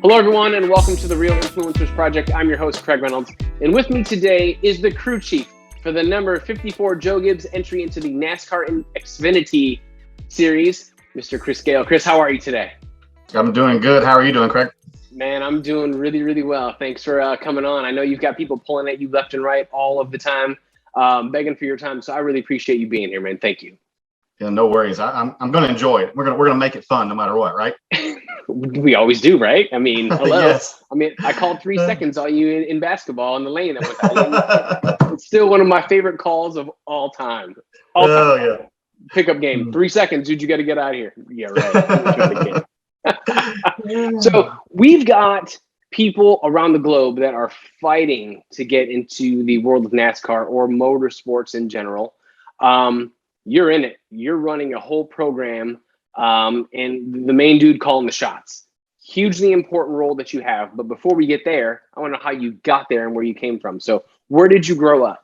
Hello, everyone, and welcome to the Real Influencers Project. I'm your host, Craig Reynolds, and with me today is the crew chief for the number 54 Joe Gibbs entry into the NASCAR and Xfinity series, Mr. Chris Gayle. Chris, how are you today? I'm doing good. How are you doing, Craig? Man, I'm doing really, really well. Thanks for coming on. I know you've got people pulling at you left and right all of the time, begging for your time. So I really appreciate you being here, man. Thank you. Yeah, no worries. I'm going to enjoy it. We're gonna make it fun no matter what, right? We always do, right? I mean, hello. Yes. I mean, I called 3 seconds on you in basketball in the lane that went down. It's still one of my favorite calls of all time. Oh, yeah. Pickup game. 3 seconds, dude. You got to get out of here. Yeah, right. So we've got people around the globe that are fighting to get into the world of NASCAR or motorsports in general. You're in it. You're running a whole program, and the main dude calling the shots. Hugely important role that you have. But before we get there, I want to know how you got there and where you came from. So where did you grow up?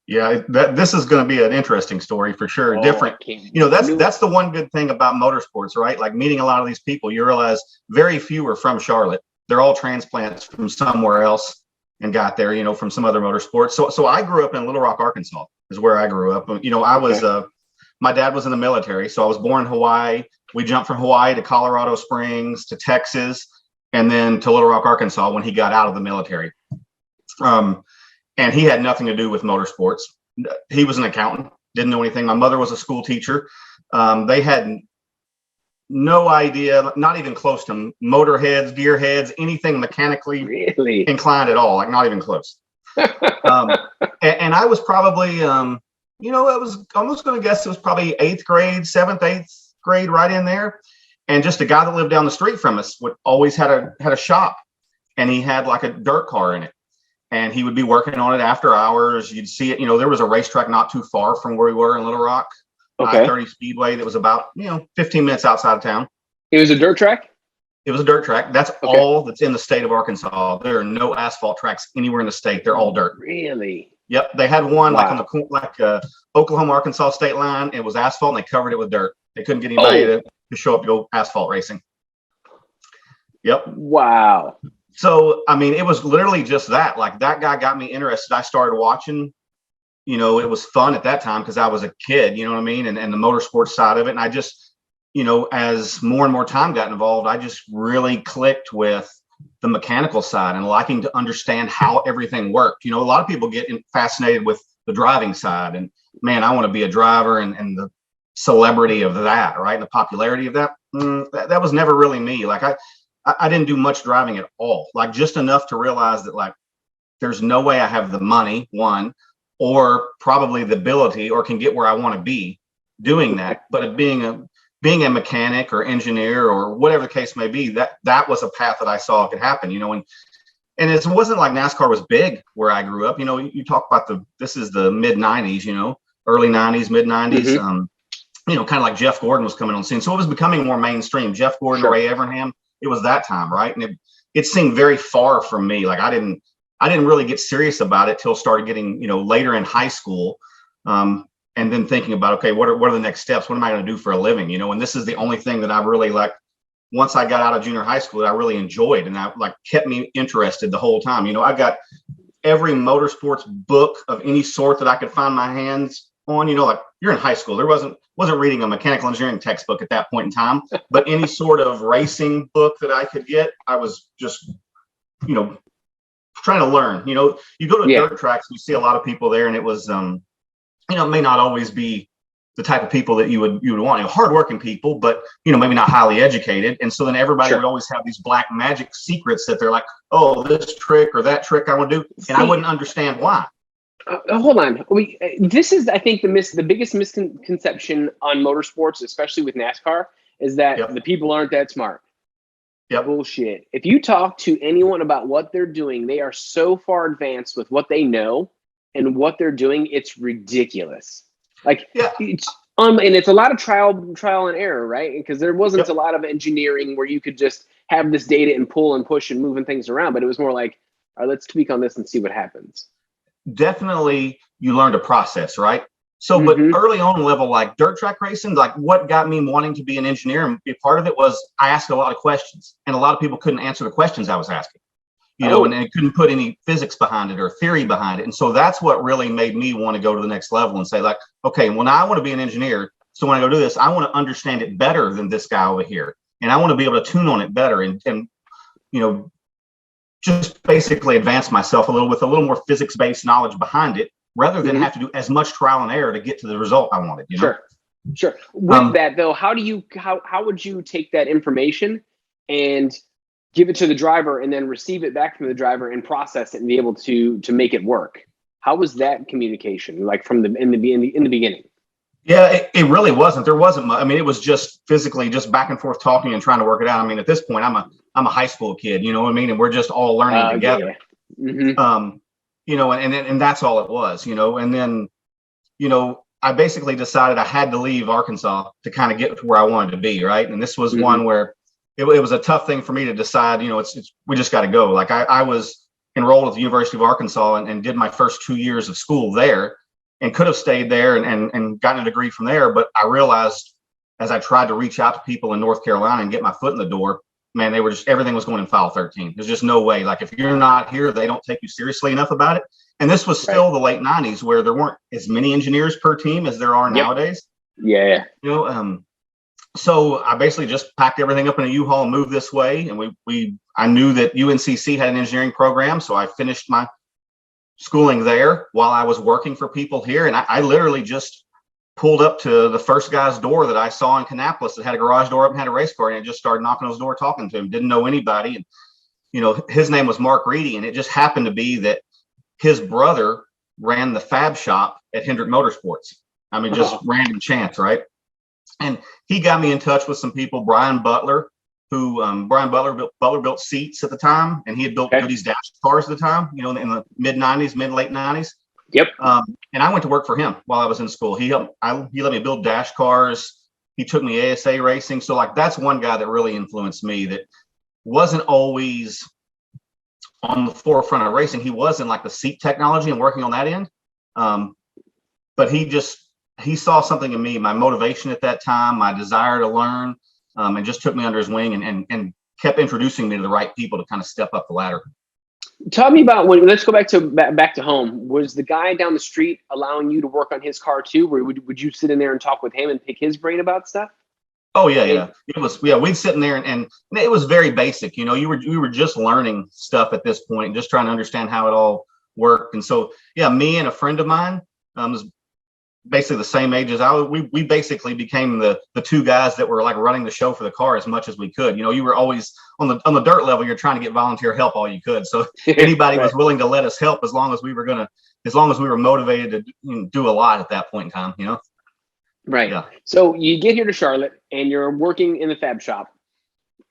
Yeah, this is going to be an interesting story for sure. Different. That's the one good thing about motorsports, right? Like meeting a lot of these people, you realize very few are from Charlotte. They're all transplants from somewhere else and got there, from some other motorsports. So I grew up in Little Rock, Arkansas is where I grew up. I was my dad was in the military, so I was born in Hawaii. We jumped from Hawaii to Colorado Springs to Texas and then to Little Rock, Arkansas when he got out of the military. And he had nothing to do with motorsports. He was an accountant, didn't know anything. My mother was a school teacher. They had no idea, not even close to motorheads, gearheads, anything mechanically inclined at all, like not even close. And I was probably, I was almost going to guess it was probably 8th grade, right in there. And just a guy that lived down the street from us always had a shop, and he had like a dirt car in it. And he would be working on it after hours. You'd see it. There was a racetrack not too far from where we were in Little Rock, I-30 Speedway, that was about 15 minutes outside of town. It was a dirt track? It was a dirt track. That's all that's in the state of Arkansas. There are no asphalt tracks anywhere in the state. They're all dirt. Really? Yep. They had one like on the Oklahoma Arkansas state line. It was asphalt, and they covered it with dirt. They couldn't get anybody to show up to go asphalt racing. Yep. Wow. So, I mean, it was literally just that. Like, that guy got me interested. I started watching. It was fun at that time because I was a kid, you know what I mean? And the motorsports side of it. And I just, as more and more time got involved, I just really clicked with the mechanical side and liking to understand how everything worked. A lot of people get fascinated with the driving side. And, man, I want to be a driver and the celebrity of that, right? And the popularity of that. That was never really me. Like, I didn't do much driving at all, like just enough to realize that like there's no way I have the money, one, or probably the ability or can get where I want to be doing that. But being a mechanic or engineer or whatever the case may be, that was a path that I saw could happen, and it wasn't like NASCAR was big where I grew up. You talk about this is the mid 90s, early 90s, mid 90s, kind of like Jeff Gordon was coming on the scene. So it was becoming more mainstream. Jeff Gordon, Ray Evernham. It was that time, right? And it seemed very far from me. Like I didn't really get serious about it till started getting, later in high school. And then thinking about, okay, what are the next steps? What am I going to do for a living? And this is the only thing that I really once I got out of junior high school that I really enjoyed and that kept me interested the whole time. I got every motorsports book of any sort that I could find my hands on, you're in high school. There wasn't reading a mechanical engineering textbook at that point in time, but any sort of racing book that I could get, I was just, trying to learn. You go to dirt tracks, you see a lot of people there, and it was, it may not always be the type of people that you would want, hardworking people, but maybe not highly educated. And so then everybody would always have these black magic secrets that they're like, oh, this trick or that trick I want to do, and I wouldn't understand why. Hold on. This is, I think, the biggest misconception on motorsports, especially with NASCAR, is that the people aren't that smart. Bullshit. If you talk to anyone about what they're doing, they are so far advanced with what they know and what they're doing. It's ridiculous. And it's a lot of trial and error, right? Because there wasn't a lot of engineering where you could just have this data and pull and push and moving things around, but it was more like, all right, let's tweak on this and see what happens. Definitely you learn to process, right? So, but early on level, like dirt track racing, like what got me wanting to be an engineer and be a part of it was I asked a lot of questions, and a lot of people couldn't answer the questions I was asking, and they couldn't put any physics behind it or theory behind it. And so that's what really made me want to go to the next level and say, like, okay, well, now I want to be an engineer. So when I go do this, I want to understand it better than this guy over here. And I want to be able to tune on it better and just basically advance myself a little with a little more physics-based knowledge behind it, rather than have to do as much trial and error to get to the result I wanted. Sure. With that though, how would you take that information and give it to the driver and then receive it back from the driver and process it and be able to make it work? How was that communication like in the beginning? Yeah, it really wasn't. There wasn't much. I mean, it was just physically just back and forth talking and trying to work it out. I mean, at this point, I'm a high school kid, you know what I mean? And we're just all learning together. And that's all it was, and then, I basically decided I had to leave Arkansas to kind of get to where I wanted to be. Right. And this was one where it was a tough thing for me to decide, we just got to go. Like I was enrolled at the University of Arkansas and did my first 2 years of school there and could have stayed there and gotten a degree from there. But I realized as I tried to reach out to people in North Carolina and get my foot in the door, man, everything was going in file 13. There's just no way. Like if you're not here, they don't take you seriously enough about it. And this was still the late 90s where there weren't as many engineers per team as there are nowadays. Yeah. So I basically just packed everything up in a U-Haul and moved this way. And I knew that UNCC had an engineering program. So I finished my schooling there while I was working for people here. And I literally just pulled up to the first guy's door that I saw in Kannapolis that had a garage door up and had a race car, and I just started knocking on his door, talking to him. Didn't know anybody. And, his name was Mark Reedy. And it just happened to be that his brother ran the fab shop at Hendrick Motorsports. I mean, just random chance, right? And he got me in touch with some people, Brian Butler, who Butler built seats at the time, and he had built Goody's dash cars at the time, in the late 90s. Yep. And I went to work for him while I was in school. He let me build dash cars. He took me ASA racing. So like, that's one guy that really influenced me that wasn't always on the forefront of racing. He was in like the seat technology and working on that end. But he saw something in me, my motivation at that time, my desire to learn, and just took me under his wing and kept introducing me to the right people to kind of step up the ladder. Tell me about let's go back to home. Was the guy down the street allowing you to work on his car too? Or would you sit in there and talk with him and pick his brain about stuff? Oh yeah. It was, we'd sit in there and it was very basic. You were just learning stuff at this point, just trying to understand how it all worked. And so, me and a friend of mine, was basically the same age as I was. We basically became the two guys that were like running the show for the car as much as we could. You were always on the dirt level. You're trying to get volunteer help all you could. So anybody was willing to let us help as long as we were motivated to do a lot at that point in time. Right. Yeah. So you get here to Charlotte and you're working in the fab shop.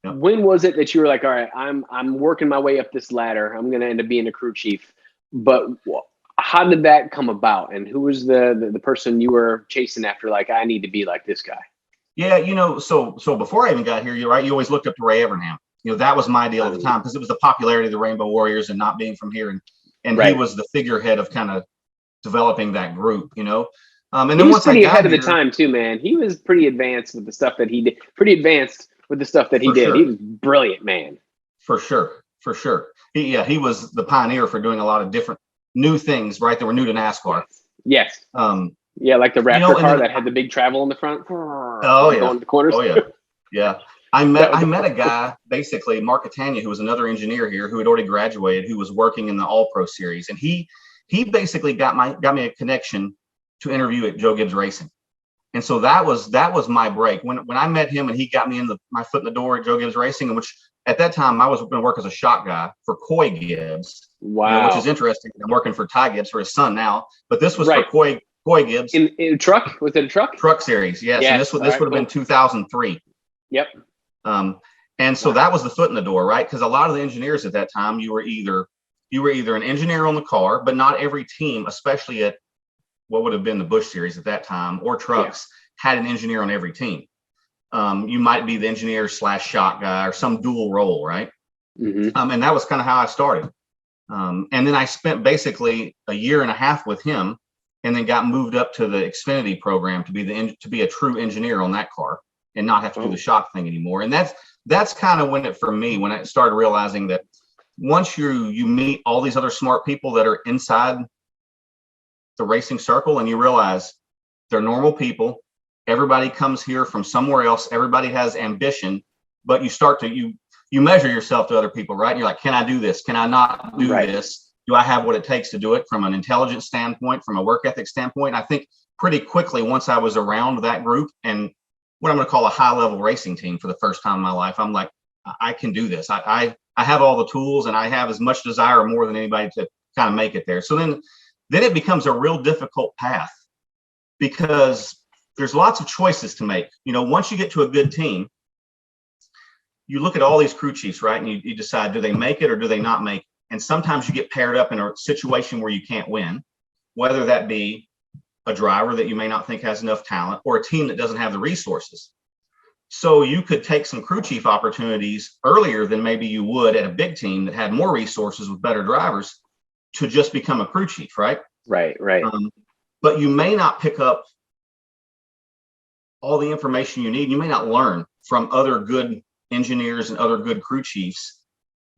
Yeah. When was it that you were like, all right, I'm working my way up this ladder. I'm going to end up being a crew chief. But how did that come about? And who was the person you were chasing after? Like, I need to be like this guy. Yeah. So before I even got here, you're right. You always looked up to Ray Evernham. That was my deal at the time because it was the popularity of the Rainbow Warriors and not being from here. And he was the figurehead of kind of developing that group, And then he was once pretty I got ahead of here, the time too, man. He was pretty advanced with the stuff that he did. Pretty advanced with the stuff that he did. Sure. He was brilliant, man. For sure. He was the pioneer for doing a lot of different new things, right? That were new to NASCAR. Yes. Like the Raptor car that had the big travel in the front. Going to the corners. Oh yeah. Yeah. I met a guy, basically Mark Catania, who was another engineer here who had already graduated, who was working in the All Pro Series, and he basically got me a connection to interview at Joe Gibbs Racing. And so that was my break. When I met him and he got me my foot in the door at Joe Gibbs Racing, and which at that time I was going to work as a shop guy for Coy Gibbs. Wow. Which is interesting. I'm working for Ty Gibbs for his son now, but this was for Coy Gibbs. In a truck? Was it a truck? Truck series, yes. And this would have been 2003. Yep. And so that was the foot in the door, right? Because a lot of the engineers at that time, you were either an engineer on the car, but not every team, especially at what would have been the Busch series at that time, or trucks, had an engineer on every team. You might be the engineer / shot guy or some dual role, right? Mm-hmm. And that was kind of how I started. And then I spent basically a year and a half with him and then got moved up to the Xfinity program to be a true engineer on that car and not have to do the shock thing anymore. And that's kind of when I started realizing that once you meet all these other smart people that are inside the racing circle, and you realize they're normal people. Everybody comes here from somewhere else. Everybody has ambition, but you start to, you measure yourself to other people, right? And you're like, can I do this? Can I not do this? Do I have what it takes to do it from an intelligence standpoint, from a work ethic standpoint? I think pretty quickly, once I was around that group and what I'm going to call a high level racing team for the first time in my life, I'm like, I can do this. I have all the tools, and I have as much desire or more than anybody to kind of make it there. So then it becomes a real difficult path because there's lots of choices to make. You know, once you get to a good team, you look at all these crew chiefs, right? And you decide, do they make it or do they not make it? And sometimes you get paired up in a situation where you can't win, whether that be a driver that you may not think has enough talent or a team that doesn't have the resources. So you could take some crew chief opportunities earlier than maybe you would at a big team that had more resources with better drivers to just become a crew chief, right? Right. But you may not pick up all the information you need. You may not learn from other good engineers and other good crew chiefs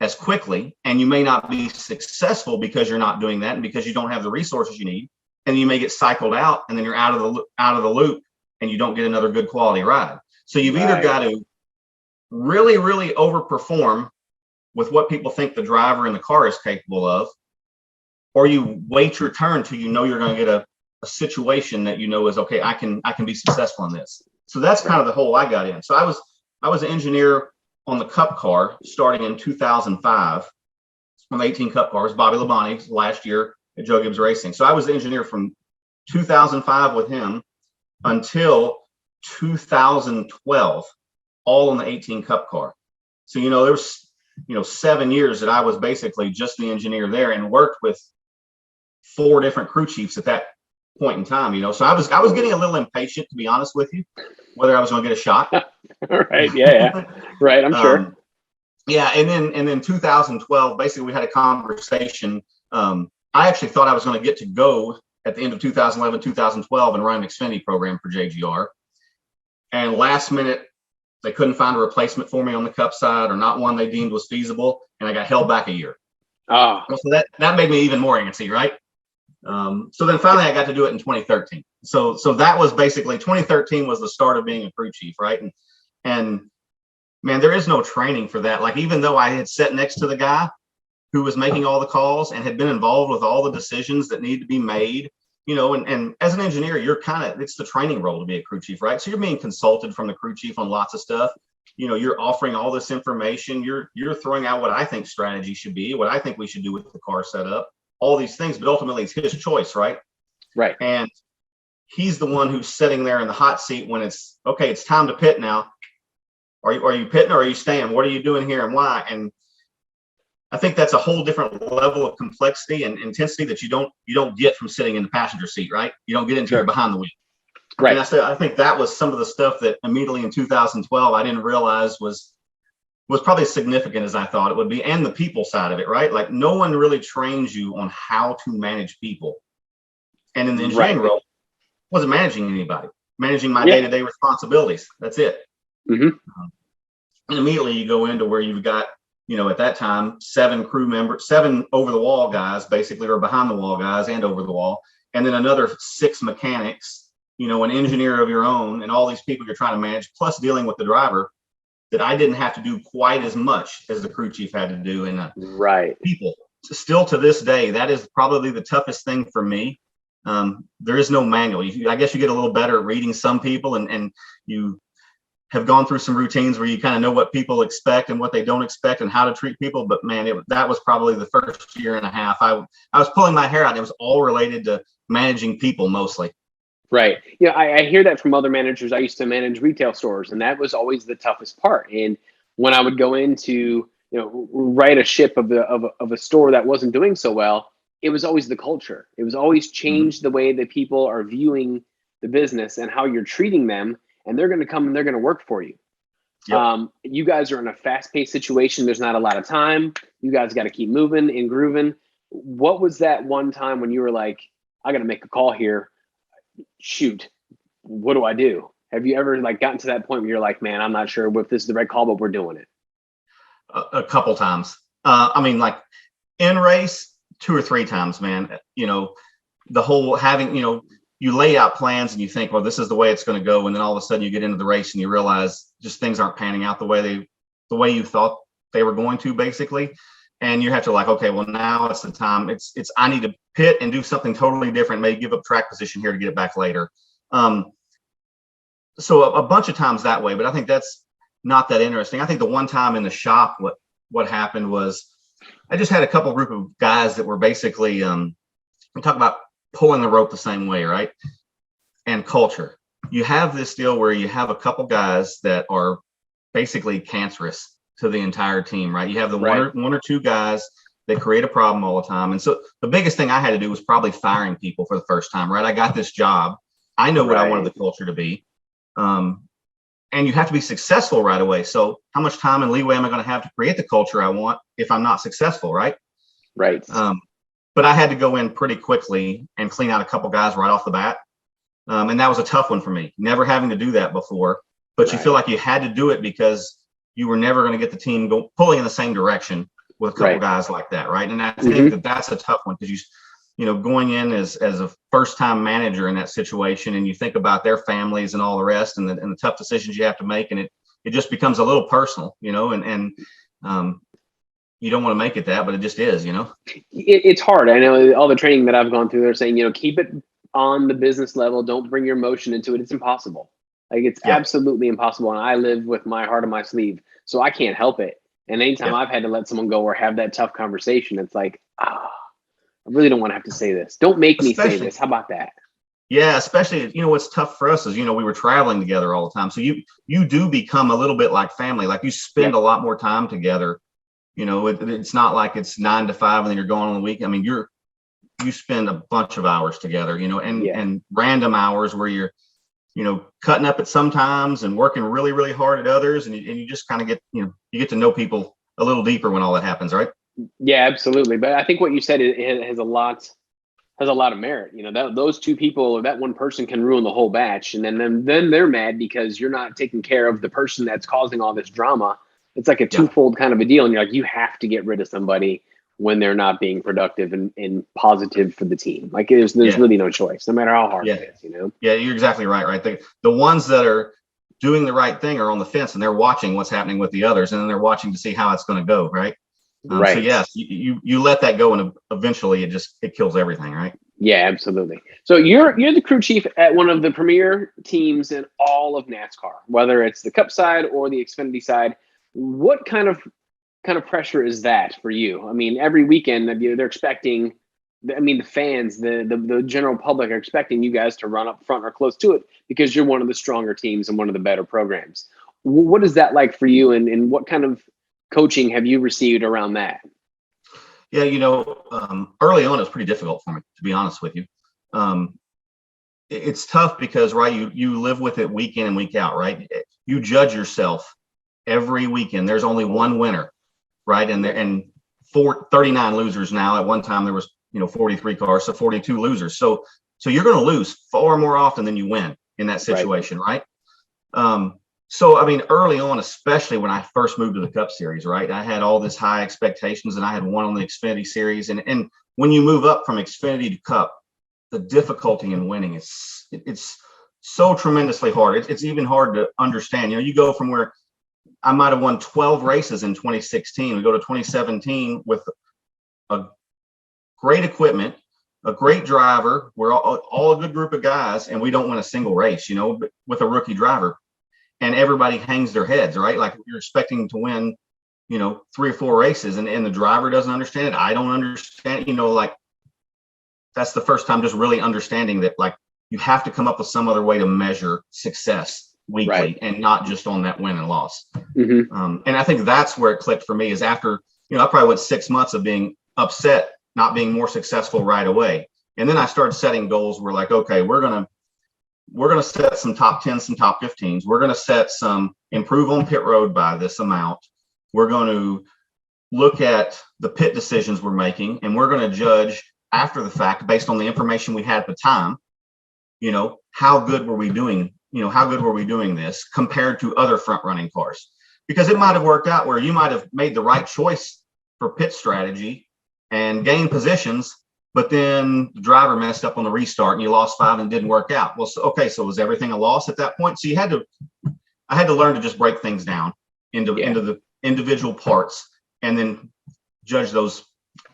as quickly, and you may not be successful because you're not doing that and because you don't have the resources you need, and you may get cycled out, and then you're out of the loop, and you don't get another good quality ride. So you've either got to really, really overperform with what people think the driver in the car is capable of, or you wait your turn till you know you're going to get a situation that you know is okay. I can be successful in this. So that's kind of the hole I got in. So I was an engineer on the Cup car starting in 2005 on the 18 Cup cars. Bobby Labonte's last year at Joe Gibbs Racing. So I was the engineer from 2005 with him until 2012, all on the 18 Cup car. So there was 7 years that I was basically just the engineer there and worked with 4 different crew chiefs at that point in time. So I was getting a little impatient, to be honest with you, whether I was going to get a shot. Right. Yeah. Right. I'm sure. Yeah. And then 2012, basically we had a conversation. I actually thought I was going to get to go at the end of 2011, 2012 and run an Xfinity program for JGR. And last minute, they couldn't find a replacement for me on the Cup side, or not one they deemed was feasible. And I got held back a year. Oh. So that made me even more antsy, right? So then finally I got to do it in 2013. So that was basically 2013 was the start of being a crew chief, right? And man, there is no training for that. Like, even though I had sat next to the guy who was making all the calls and had been involved with all the decisions that need to be made, and as an engineer, it's the training role to be a crew chief, right? So you're being consulted from the crew chief on lots of stuff. You're offering all this information. You're throwing out what I think strategy should be, what I think we should do with the car setup, all these things, but ultimately it's his choice, right? Right. And he's the one who's sitting there in the hot seat when it's okay, it's time to pit now. Are you pitting or are you staying? What are you doing here and why? And I think that's a whole different level of complexity and intensity that you don't get from sitting in the passenger seat, right? You don't get into it behind the wheel. Right. And I think that was some of the stuff that immediately in 2012 I didn't realize was probably as significant as I thought it would be, and the people side of it, right? Like, no one really trains you on how to manage people. And in the engineering role, wasn't managing anybody, managing my day-to-day responsibilities. That's it. Mm-hmm. And immediately you go into where you've got, at that time, 7 crew members, 7 over-the-wall guys, basically, or behind-the-wall guys and over-the-wall, and then another 6 mechanics, an engineer of your own, and all these people you're trying to manage, plus dealing with the driver, that I didn't have to do quite as much as the crew chief had to do. And people, still to this day, that is probably the toughest thing for me. There is no manual. I guess you get a little better at reading some people, and you have gone through some routines where you kind of know what people expect and what they don't expect and how to treat people. But man, that was probably the first year and a half. I was pulling my hair out. It was all related to managing people mostly. Right. I hear that from other managers. I used to manage retail stores, and that was always the toughest part. And when I would go into, right a ship of a store that wasn't doing so well, it was always the culture. It was always change the way that people are viewing the business and how you're treating them. And they're going to come and they're going to work for you. Yep. You guys are in a fast-paced situation. There's not a lot of time. You guys got to keep moving and grooving. What was that one time when you were like, I got to make a call here. Shoot, what do I do? Have you ever like gotten to that point where you're like, man, I'm not sure if this is the right call, but we're doing it? A couple times. I mean, like in race, 2 or 3 times, man. You know, the whole having, you know, you lay out plans and you think, well, this is the way it's going to go, and then all of a sudden you get into the race and you realize just things aren't panning out the way you thought they were going to, basically. And you have to like, okay, well, now it's the time. It's I need to pit and do something totally different. Maybe give up track position here to get it back later. So a bunch of times that way, but I think that's not that interesting. I think the one time in the shop, what happened was I just had a couple group of guys that were basically we talk about pulling the rope the same way, right? And culture. You have this deal where you have a couple guys that are basically cancerous to the entire team, right? You have the one or two guys that create a problem all the time. And so the biggest thing I had to do was probably firing people for the first time, right? I got this job. I know what I wanted the culture to be. And you have to be successful right away. So how much time and leeway am I going to have to create the culture I want if I'm not successful, right? Right. But I had to go in pretty quickly and clean out a couple guys right off the bat. And that was a tough one for me, never having to do that before. But you feel like you had to do it because you were never going to get the team pulling in the same direction with a couple guys like that, right? And I think that's a tough one because you know, going in as a first-time manager in that situation, and you think about their families and all the rest, and the tough decisions you have to make, and it just becomes a little personal, you know, and you don't want to make it that, but it just is, you know. It's hard. I know all the training that I've gone through, they're saying, you know, keep it on the business level. Don't bring your emotion into it. It's impossible. Like it's absolutely impossible. And I live with my heart on my sleeve, so I can't help it. And anytime I've had to let someone go or have that tough conversation, it's like, I really don't want to have to say this. Don't make me say this. How about that? Yeah, especially, you know, what's tough for us is, you know, we were traveling together all the time. So you do become a little bit like family. Like you spend a lot more time together. You know, it's not like it's 9 to 5 and then you're going on the week. I mean, you spend a bunch of hours together, you know, and random hours where you're, you know, cutting up at some times and working really, really hard at others. And you just kind of get, you know, you get to know people a little deeper when all that happens, right? Yeah, absolutely. But I think what you said has a lot of merit. You know, those two people or that one person can ruin the whole batch, and then they're mad because you're not taking care of the person that's causing all this drama. It's like a twofold kind of a deal, and you're like, you have to get rid of somebody when they're not being productive and positive for the team. Like there's really no choice, no matter how hard it is. You know. Yeah, you're exactly right. Right, the ones that are doing the right thing are on the fence, and they're watching what's happening with the others, and then they're watching to see how it's going to go. Right. So yes, you let that go, and eventually it kills everything, right? Yeah, absolutely. So you're the crew chief at one of the premier teams in all of NASCAR, whether it's the Cup side or the Xfinity side. What kind of pressure is that for you? I mean, every weekend they're expecting. I mean, the fans, the general public are expecting you guys to run up front or close to it because you're one of the stronger teams and one of the better programs. What is that like for you, and what kind of coaching have you received around that? Yeah, you know, early on it was pretty difficult for me, to be honest with you. It's tough because, right, you live with it week in and week out, right? You judge yourself every weekend. There's only one winner, right? And 39 losers now. At one time there was, you know, 43 cars, so 42 losers. So you're going to lose far more often than you win in that situation, right? So, I mean, early on, especially when I first moved to the Cup Series, right, I had all this high expectations, and I had won on the Xfinity Series. And when you move up from Xfinity to Cup, the difficulty in winning it's so tremendously hard. It's even hard to understand. You know, you go from where I might have won 12 races in 2016. We go to 2017 with a great equipment, a great driver. We're all a good group of guys, and we don't win a single race, you know, with a rookie driver. And everybody hangs their heads, right? Like you're expecting to win, you know, 3 or 4 races, and the driver doesn't understand it. I don't understand it. You know, like that's the first time just really understanding that, like, you have to come up with some other way to measure success weekly and not just on that win and loss. And I think that's where it clicked for me is after, you know, I probably went 6 months of being upset, not being more successful right away. And then I started setting goals. We're like, okay, we're going to set some top 10s, some top 15s. We're going to set some improve on pit road by this amount. We're going to look at the pit decisions we're making, and we're going to judge after the fact, based on the information we had at the time, how good were we doing? How good were we doing this compared to other front running cars? Because it might have worked out where you might have made the right choice for pit strategy and gained positions, but then the driver messed up on the restart and you lost 5 and didn't work out. Well, so was everything a loss at that point? So I had to learn to just break things down into the individual parts and then judge those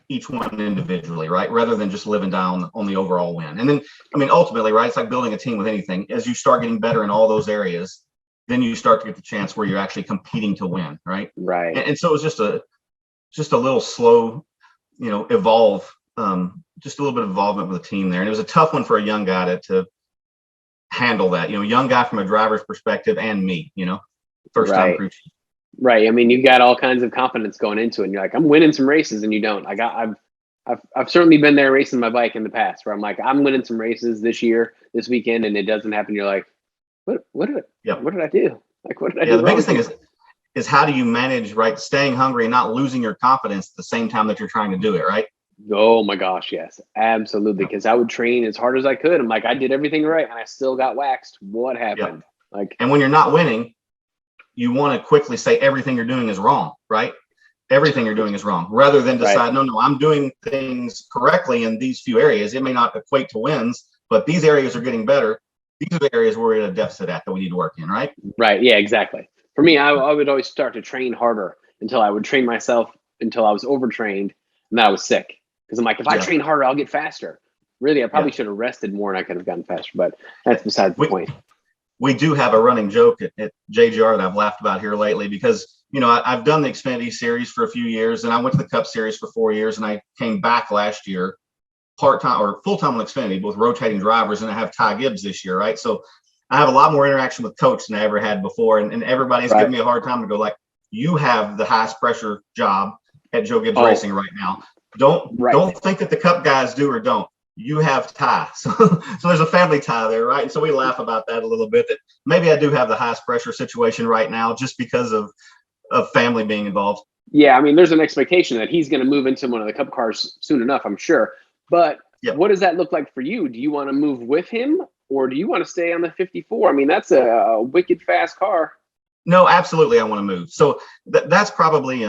each one individually, right? Rather than just living down on the overall win. And then, ultimately, right, it's like building a team with anything. As you start getting better in all those areas, then you start to get the chance where you're actually competing to win, right? Right. And so it was just a little slow, evolve, just a little bit of involvement with the team there. And it was a tough one for a young guy to handle that, young guy from a driver's perspective and me, first time crew chief. Right. You've got all kinds of confidence going into it. And you're like, I'm winning some races, and you don't. I've certainly been there racing my bike in the past where I'm like, I'm winning some races this year, this weekend, and it doesn't happen. You're like, what did I do? Like, what did I do? The biggest thing is how do you manage, right, staying hungry and not losing your confidence at the same time that you're trying to do it, right? Oh my gosh, yes, absolutely. Because I would train as hard as I could. I'm like, I did everything right, and I still got waxed. What happened? And when you're not winning, you want to quickly say everything you're doing is wrong, right? Everything you're doing is wrong, rather than decide, no, I'm doing things correctly in these few areas. It may not equate to wins, but these areas are getting better. These are the areas where we're at a deficit at that we need to work in, right? Right. Yeah, exactly. For me, I would always start to train harder until I would train myself until I was overtrained and then I was sick. Because I'm like, if I train harder, I'll get faster. Really, I probably should have rested more and I could have gotten faster, but that's besides the point. We do have a running joke at JGR that I've laughed about here lately because, I've done the Xfinity series for a few years and I went to the Cup series for 4 years and I came back last year part-time or full-time on Xfinity with rotating drivers, and I have Ty Gibbs this year, right? So I have a lot more interaction with coach than I ever had before, and everybody's giving me a hard time to go like, you have the highest pressure job at Joe Gibbs Racing right now. Don't think that the Cup guys do or don't. You have Ty. So there's a family tie there, right? And so we laugh about that a little bit, that maybe I do have the highest pressure situation right now just because of family being involved. Yeah, there's an expectation that he's going to move into one of the Cup cars soon enough, I'm sure. But what does that look like for you? Do you want to move with him, or do you want to stay on the 54? That's a wicked fast car. No, absolutely, I want to move. So that's probably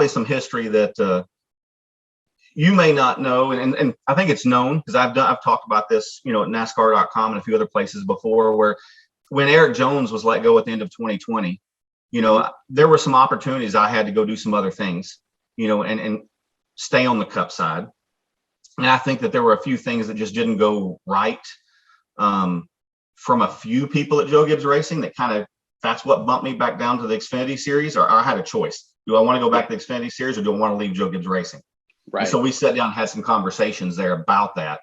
some history that you may not know, and I think it's known because I've talked about this, at NASCAR.com and a few other places before, where when Eric Jones was let go at the end of 2020, there were some opportunities I had to go do some other things, and stay on the Cup side. And I think that there were a few things that just didn't go right from a few people at Joe Gibbs Racing that's what bumped me back down to the Xfinity series, or I had a choice. Do I want to go back to the Xfinity series or do I want to leave Joe Gibbs Racing? Right. And so we sat down and had some conversations there about that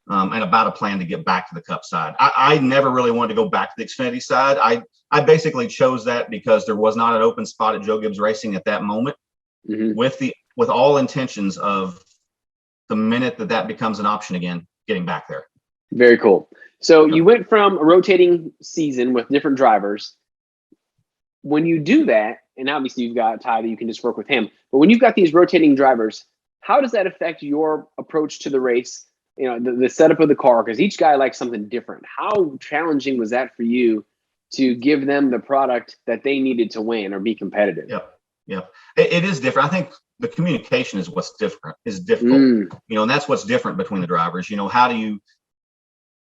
and about a plan to get back to the Cup side. I never really wanted to go back to the Xfinity side. I basically chose that because there was not an open spot at Joe Gibbs Racing at that moment, with all intentions of the minute that becomes an option again, getting back there. Very cool. So you went from a rotating season with different drivers. When you do that, and obviously you've got Ty that you can just work with him, but when you've got these rotating drivers, how does that affect your approach to the race? The setup of the car, because each guy likes something different. How challenging was that for you to give them the product that they needed to win or be competitive? Yeah. It is different. I think the communication is what's difficult, and that's what's different between the drivers.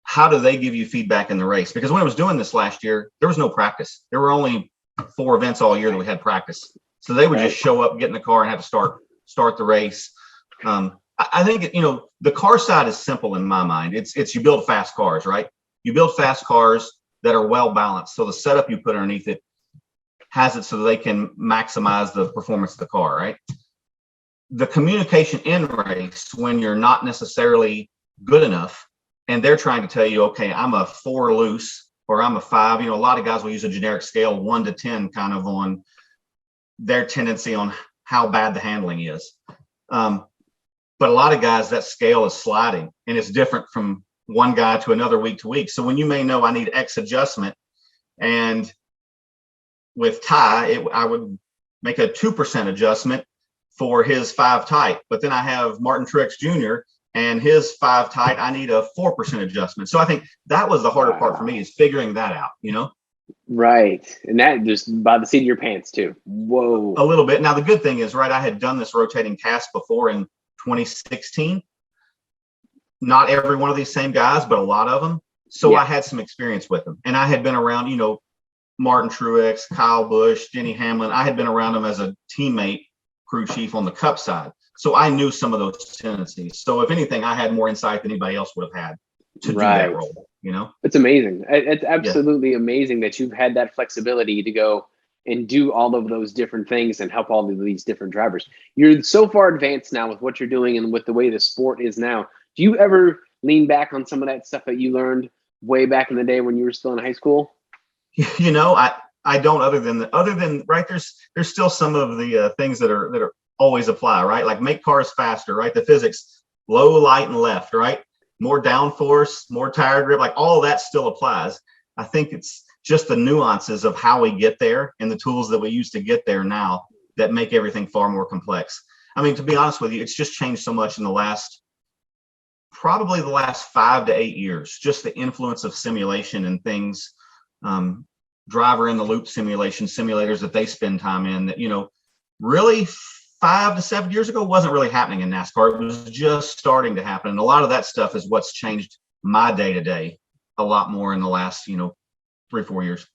How do they give you feedback in the race? Because when I was doing this last year, there was no practice. There were only 4 events all year that we had practice. So they would just show up, get in the car, and have to start the race. I think, the car side is simple in my mind. It's you build fast cars, right? You build fast cars that are well balanced. So the setup you put underneath it has it so that they can maximize the performance of the car, right? The communication in race, when you're not necessarily good enough and they're trying to tell you, okay, I'm a 4 loose or I'm a 5, a lot of guys will use a generic scale 1 to 10 kind of on their tendency on how bad the handling is. But a lot of guys, that scale is sliding and it's different from one guy to another week to week. So when you may know I need X adjustment, and with Ty, I would make a 2% adjustment for his 5 type, but then I have Martin Truex Jr. and his 5 tight, I need a 4% adjustment. So I think that was the harder part for me, is figuring that out, Right. And that just by the seat of your pants too. Whoa. A little bit. Now, the good thing is, right, I had done this rotating cast before in 2016. Not every one of these same guys, but a lot of them. So I had some experience with them. And I had been around, Martin Truex, Kyle Busch, Denny Hamlin. I had been around them as a teammate, crew chief on the Cup side. So I knew some of those tendencies. So if anything, I had more insight than anybody else would have had to do that role, It's amazing. It's absolutely amazing that you've had that flexibility to go and do all of those different things and help all of these different drivers. You're so far advanced now with what you're doing and with the way the sport is now. Do you ever lean back on some of that stuff that you learned way back in the day when you were still in high school? I don't, other than right, there's still some of the things that are always apply, right? Like make cars faster, right? The physics, low, light, and left, right? More downforce, more tire grip, like all that still applies. I think it's just the nuances of how we get there and the tools that we use to get there now that make everything far more complex. I mean, to be honest with you, it's just changed so much in probably the last 5 to 8 years, just the influence of simulation and things, driver in the loop simulators that they spend time in, that, really 5 to 7 years ago wasn't really happening in NASCAR. It was just starting to happen. And a lot of that stuff is what's changed my day-to-day a lot more in the last, 3-4 years.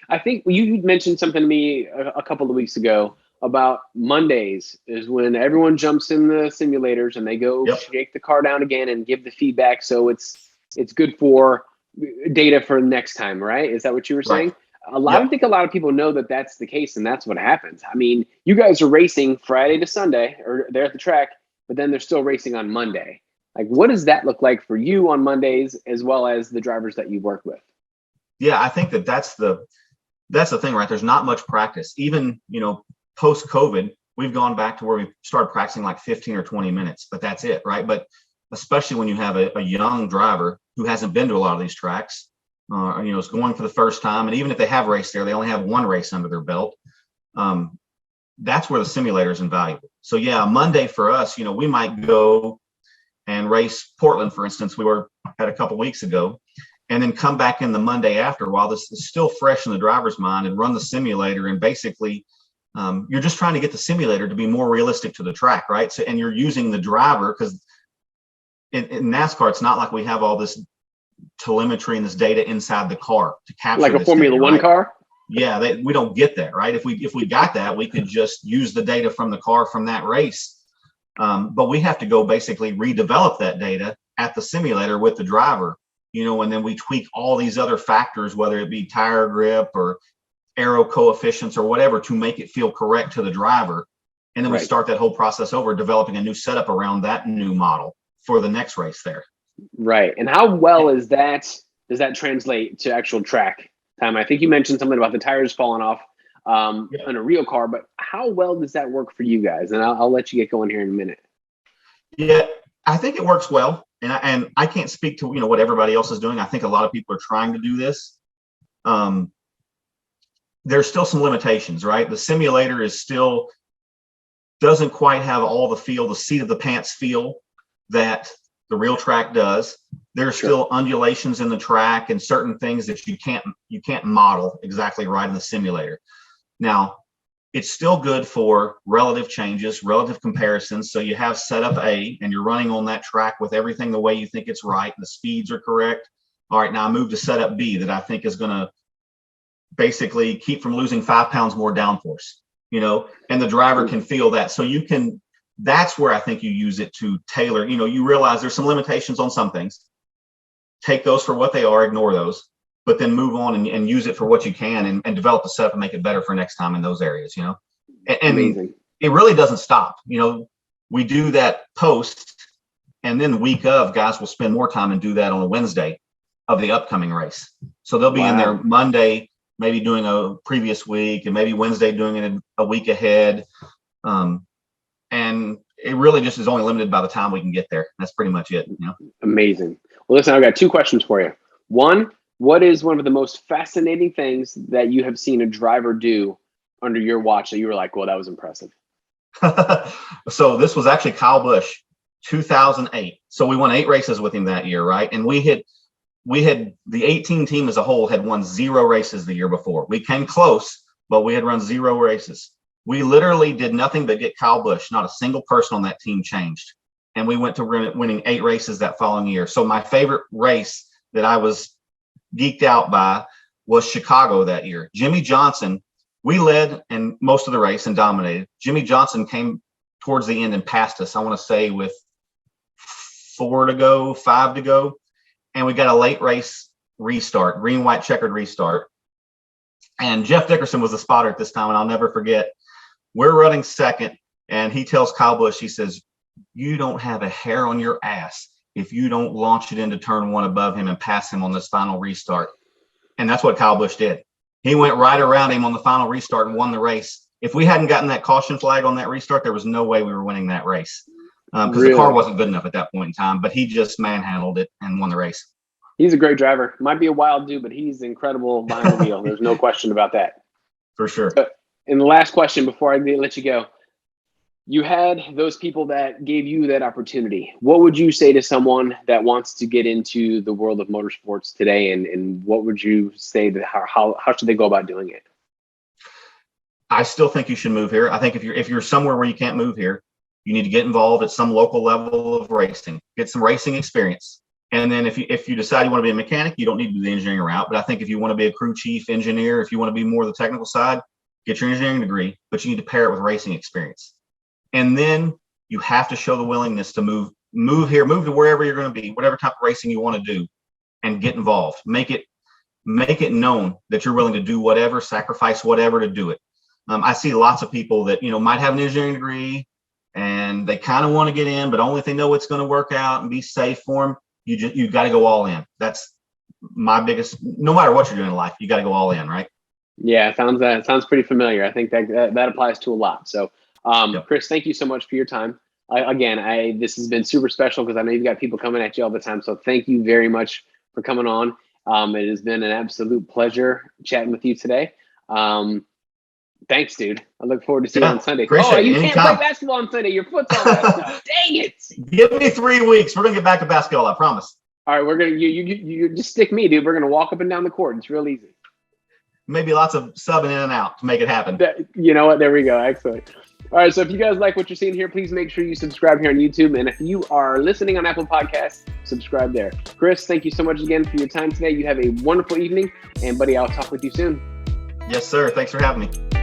I think you mentioned something to me a couple of weeks ago about Mondays is when everyone jumps in the simulators and they go shake the car down again and give the feedback. So it's good for data for next time, right? Is that what you were saying? Right. I think a lot of people know that that's the case, and that's what happens. I mean, you guys are racing Friday to Sunday, or they're at the track, but then they're still racing on Monday. Like, what does that look like for you on Mondays, as well as the drivers that you work with? Yeah, I think that's the thing, right? There's not much practice. Even, post-COVID, we've gone back to where we started practicing like 15 or 20 minutes, but that's it, right? But especially when you have a young driver who hasn't been to a lot of these tracks, is going for the first time. And even if they have raced there, they only have one race under their belt. That's where the simulator is invaluable. So yeah, Monday for us, we might go and race Portland, for instance. We were at a couple weeks ago, and then come back in the Monday after while this is still fresh in the driver's mind and run the simulator. And basically, you're just trying to get the simulator to be more realistic to the track, right? So, and you're using the driver, because in NASCAR, it's not like we have all this telemetry and this data inside the car to capture like a Formula One car. Yeah, we don't get that, right? If we got that, we could just use the data from the car from that race. But we have to go basically redevelop that data at the simulator with the driver, and then we tweak all these other factors, whether it be tire grip or aero coefficients or whatever, to make it feel correct to the driver. And then we start that whole process over, developing a new setup around that new model for the next race there. Right. And how well does that translate to actual track time? I think you mentioned something about the tires falling off on a real car, but how well does that work for you guys? And I'll let you get going here in a minute. Yeah, I think it works well. And I can't speak to, what everybody else is doing. I think a lot of people are trying to do this. There's still some limitations, right? The simulator doesn't quite have all the feel, the seat of the pants feel that the real track does. There's still undulations in the track and certain things that you can't model exactly right in the simulator. Now, it's still good for relative changes, relative comparisons. So you have setup A and you're running on that track with everything the way you think it's right, and the speeds are correct. All right, now I move to setup B that I think is going to basically keep from losing 5 pounds more downforce, and the driver can feel that. So that's where I think you use it to tailor. You realize there's some limitations on some things. Take those for what they are, ignore those, but then move on and use it for what you can, and develop the setup and make it better for next time in those areas, And amazing. It really doesn't stop. We do that post, and then the week of, guys will spend more time and do that on a Wednesday of the upcoming race. So they'll be in there Monday, maybe doing a previous week, and maybe Wednesday doing it a week ahead. And it really just is only limited by the time we can get there. That's pretty much it. Amazing. Well, listen, I've got 2 questions for you. One, what is one of the most fascinating things that you have seen a driver do under your watch that you were like, well, that was impressive? So this was actually Kyle Busch 2008. So we won 8 races with him that year, right? And we had the 18 team as a whole had won 0 races the year before. We came close, but we had run 0 races. We literally did nothing but get Kyle Busch. Not a single person on that team changed. And we went to winning 8 races that following year. So my favorite race that I was geeked out by was Chicago that year. Jimmy Johnson, we led in most of the race and dominated. Jimmy Johnson came towards the end and passed us, I want to say, with 4 to go, 5 to go. And we got a late race restart, green, white checkered restart. And Jeff Dickerson was the spotter at this time, and I'll never forget. We're running second, and he tells Kyle Busch, he says, "You don't have a hair on your ass if you don't launch it into turn 1 above him and pass him on this final restart." And that's what Kyle Busch did. He went right around him on the final restart and won the race. If we hadn't gotten that caution flag on that restart, there was no way we were winning that race, because the car wasn't good enough at that point in time. But he just manhandled it and won the race. He's a great driver. Might be a wild dude, but he's incredible behind the wheel. There's no question about that. For sure. And the last question before I let you go, you had those people that gave you that opportunity. What would you say to someone that wants to get into the world of motorsports today, and what would you say that how should they go about doing it? I still think you should move here. I think if you're somewhere where you can't move here, you need to get involved at some local level of racing, get some racing experience. And then if you decide you want to be a mechanic, you don't need to do the engineering route. But I think if you want to be a crew chief engineer, if you want to be more the technical side, get your engineering degree, but you need to pair it with racing experience. And then you have to show the willingness to move here, move to wherever you're going to be, whatever type of racing you want to do, and get involved. Make it known that you're willing to do whatever, sacrifice whatever to do it. I see lots of people that, might have an engineering degree and they kind of want to get in, but only if they know it's going to work out and be safe for them. You got to go all in. That's my biggest, no matter what you're doing in life, you got to go all in, right? Yeah, sounds pretty familiar. I think that applies to a lot. So, yep. Chris, thank you so much for your time. This has been super special because I know you've got people coming at you all the time. So thank you very much for coming on. It has been an absolute pleasure chatting with you today. Thanks, dude. I look forward to seeing you on Sunday. You can't play basketball on Sunday. Your foot's all messed up. Dang it. Give me 3 weeks. We're going to get back to basketball. I promise. All right. We're going to, you just stick me, dude. We're going to walk up and down the court. It's real easy. Maybe lots of subbing in and out to make it happen. You know what? There we go. Excellent. All right. So if you guys like what you're seeing here, please make sure you subscribe here on YouTube. And if you are listening on Apple Podcasts, subscribe there. Chris, thank you so much again for your time today. You have a wonderful evening. And buddy, I'll talk with you soon. Yes, sir. Thanks for having me.